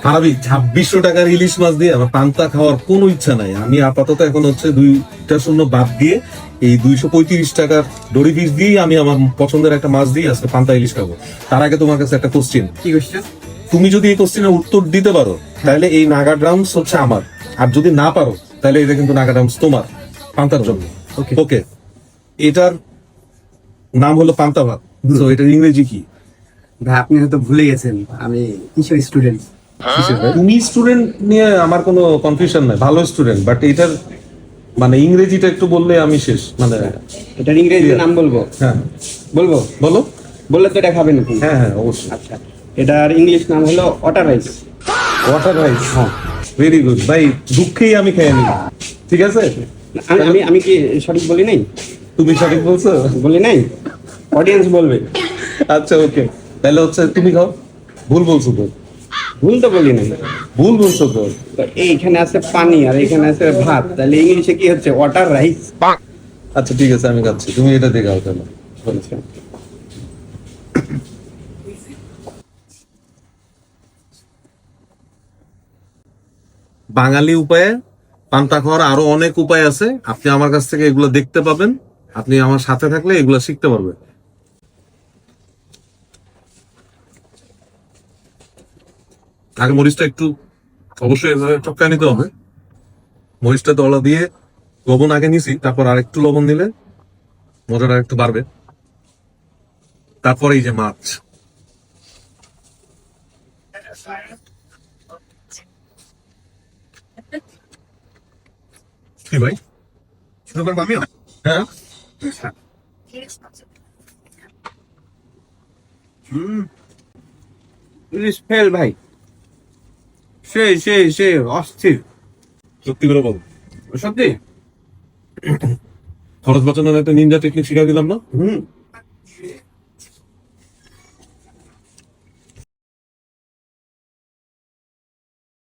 হারাবি 2600 টাকার ইলিশ মাছ দিয়ে আমার পান্তা খাওয়ার কোনো ইচ্ছা নাই। আমি আপাতত এখন হচ্ছে 2টা শূন্য বাদ দিয়ে এই 235 টাকার দড়ি পিস দিয়ে আমি আমার পছন্দের একটা মাছ দিয়ে আজকে পান্তা ইলিশ খাবো। তার আগে তোমার কাছে একটা কোশ্চেন। কি কোশ্চেন? তুমি যদি এই কোশ্চেনের উত্তর দিতে পারো তাহলে এই নাগা ড্রামস হচ্ছে আমার, আর যদি না পারো তাহলে এটা কিন্তু নাগা ড্রামস তোমার পান্তার জন্য। Okay. ওকে, এটার নাম হলো পান্তা ভাত। তো এটার ইংরেজি কি? ভাই আপনি হয়তো ভুলে গেছেন আমি কিসের স্টুডেন্ট। তুমি স্টুডেন্ট নিয়ে আমার কোনো কনফিউশন নাই, ভালো স্টুডেন্ট, বাট এটার মানে ইংরেজিটা একটু বললে আমি শেষ। মানে এটার ইংরেজি নাম বলবো? হ্যাঁ বলবো? বলো। বললে তো এটা খাবেন আপনি। হ্যাঁ হ্যাঁ অবশ্যই। আচ্ছা, এটার ইংলিশ নাম হলো ওয়াটার রাইস। ওয়াটার রাইস, হ্যাঁ ভেরি গুড ভাই, দুঃখেই আমি খেয়ে নিই। ঠিক আছে, আমি আমি কি সঠিক বলি নাই? তুমি সঠিক বলছো। বলি নাই, অডিয়েন্স বলবে। আচ্ছা ওকে, তাহলে হচ্ছে তুমি খাও। ভুল বলছো তো, ভুল তো বলি নাই। ভুল বলছো তো। তো এইখানে আছে পানি আর এখানে আছে ভাত, তাহলে ইংলিশে কি হচ্ছে? Water rice. আচ্ছা ঠিক আছে আমি খাচ্ছি, তুমি এটা দেখাও তাহলে। বলছে বাঙালি উপায়ে পান্তা খাওয়ার আরো অনেক উপায় আছে, আপনি আমার কাছ থেকে এগুলো দেখতে পাবেন। আপনি আমার সাথে থাকলে এগুলো শিখতে পারবেন। আগে মরিচটা একটু অবশ্যই এভাবে চটকায় নিতে হবে। মরিচটা দলা দিয়ে লবণ আগে নিছি, তারপর আর একটু লবণ দিলে মজাটা একটু বাড়বে। তারপরে এই যে মাছ, কি ভাই শুরু করবো আমিও? হ্যাঁ ইংলিশ ফেল ভাই, সেই অস্থির। সত্যি করে বল, সত্যি। খরচ বাঁচানোর একটা নিনজা টেকনিক শিখাই দিলাম না?